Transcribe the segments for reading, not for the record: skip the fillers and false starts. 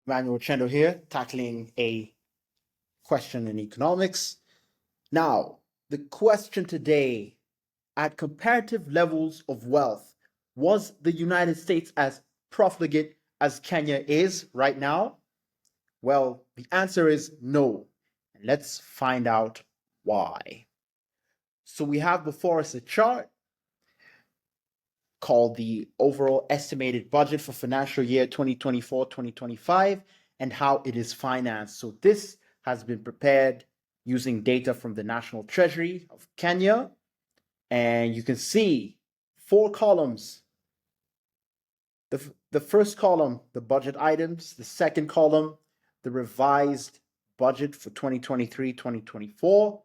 Wa-Kyendo here, tackling a question in economics. Now, the question today, at comparative levels of wealth, was the United States as profligate as Kenya is right now? Well, the answer is no. And let's find out why. So we have before us a chart called the overall estimated budget for financial year 2024-2025 and how it is financed. So this has been prepared using data from the National Treasury of Kenya. And you can see 4 columns. The first column, the budget items. The second column, the revised budget for 2023-2024.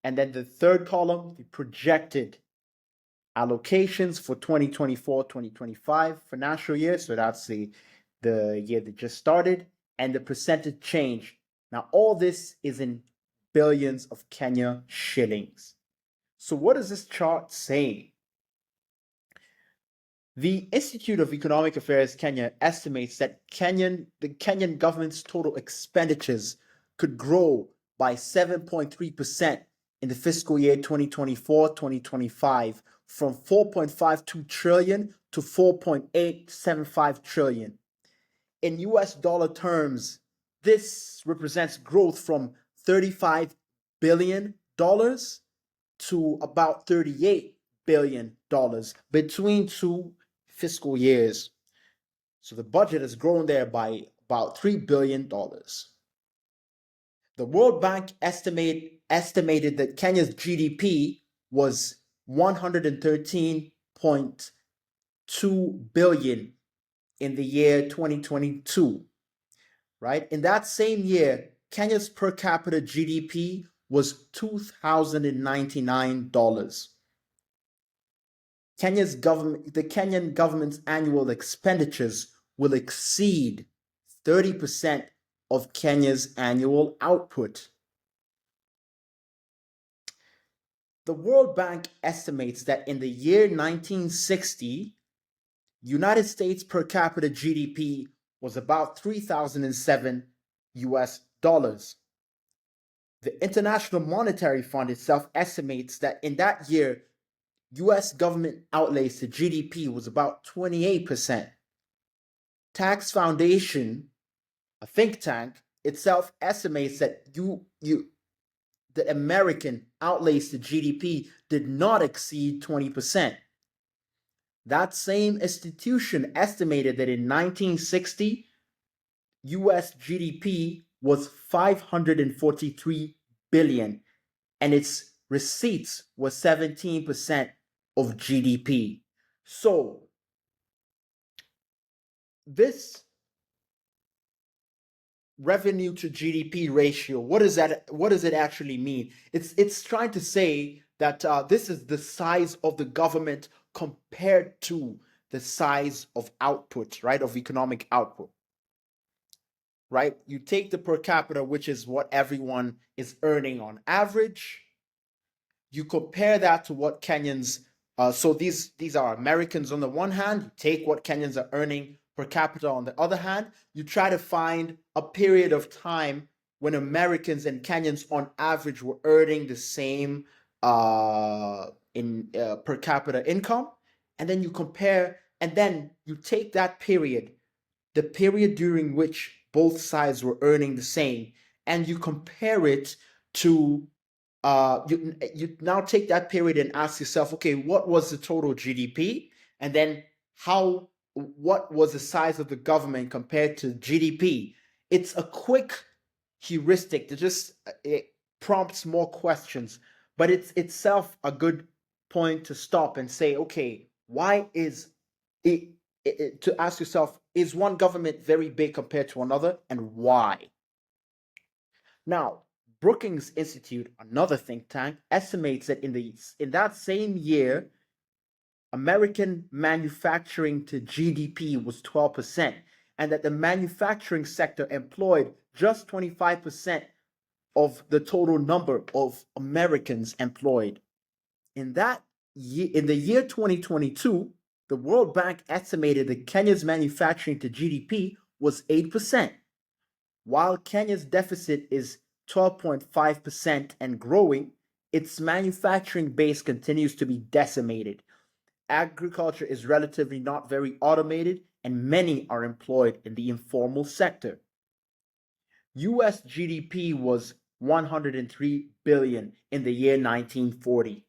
And then the third column, the projected allocations for 2024-2025 financial year. So that's the year that just started, and the percentage change. Now, all this is in billions of Kenya shillings. So what is this chart saying? The Institute of Economic Affairs Kenya estimates that the Kenyan government's total expenditures could grow by 7.3% in the fiscal year 2024-2025 from 4.52 trillion to 4.875 trillion. In US dollar terms, this represents growth from $35 billion to about $38 billion between two fiscal years. So the budget has grown there by about $3 billion. The World Bank estimated that Kenya's GDP was 113.2 billion in the year 2022, right? In that same year, Kenya's per capita GDP was $2,099. The Kenyan government's annual expenditures will exceed 30% of Kenya's annual output. The World Bank estimates that in the year 1960, United States per capita GDP was about 3,007 US dollars. The International Monetary Fund itself estimates that in that year, US government outlays to GDP was about 28%. Tax Foundation, a think tank, itself estimates that the American outlays to GDP did not exceed 20%. That same institution estimated that in 1960, US GDP was 543 billion and its receipts was 17% of GDP. So this revenue to GDP ratio, what does it actually mean? It's trying to say that this is the size of the government compared to the size of output, right, of economic output, right? You take the per capita, which is what everyone is earning on average. You compare that to what Kenyans, so these are Americans on the one hand, you take what Kenyans are earning per capita on the other hand, you try to find a period of time when Americans and Kenyans on average were earning the same per capita income, and then you compare, and then you take that period, the period during which both sides were earning the same, and you compare it to you now take that period and ask yourself, okay, what was the total GDP? And then what was the size of the government compared to GDP? It's a quick heuristic that just it prompts more questions, but it's itself a good point to stop and say, okay, why is it to ask yourself, is one government very big compared to another, and why? Now, Brookings Institute, another think tank, estimates that in that same year, American manufacturing to GDP was 12%, and that the manufacturing sector employed just 25% of the total number of Americans employed. In the year 2022, the World Bank estimated that Kenya's manufacturing to GDP was 8%, while Kenya's deficit is 12.5% and growing. Its manufacturing base continues to be decimated. Agriculture is relatively not very automated, and many are employed in the informal sector. US GDP was 103 billion in the year 1940.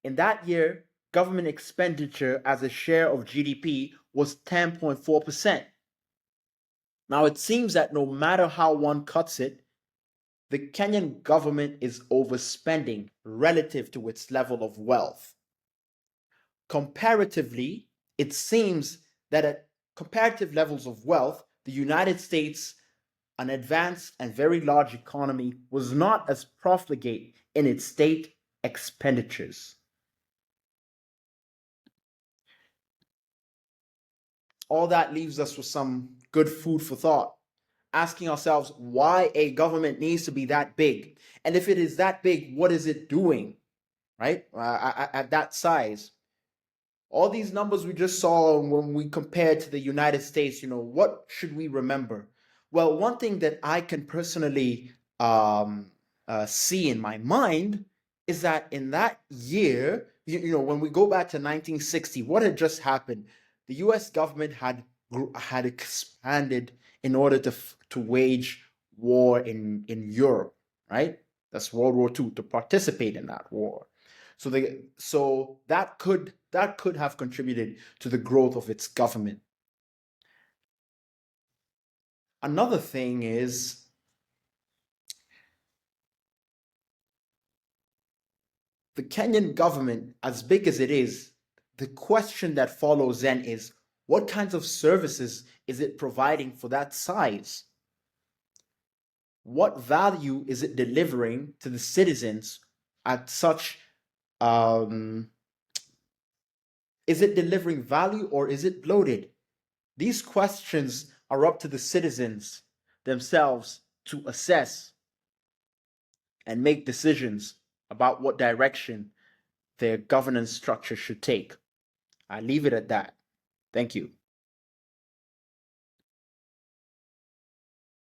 In that year, government expenditure as a share of GDP was 10.4%. Now it seems that no matter how one cuts it, the Kenyan government is overspending relative to its level of wealth. Comparatively, it seems that at comparative levels of wealth, the United States, an advanced and very large economy, was not as profligate in its state expenditures. All that leaves us with some good food for thought, asking ourselves why a government needs to be that big. And if it is that big, what is it doing, right? At that size. All these numbers we just saw when we compared to the United States, what should we remember? Well, one thing that I can personally see in my mind is that in that year, when we go back to 1960, what had just happened? The U.S. government had expanded in order to wage war in Europe, right? That's World War II, to participate in that war. So that could have contributed to the growth of its government. Another thing is the Kenyan government, as big as it is, the question that follows then is what kinds of services is it providing for that size? What value is it delivering to the citizens at such is it delivering value or is it bloated? These questions are up to the citizens themselves to assess and make decisions about what direction their governance structure should take. I leave it at that. Thank you.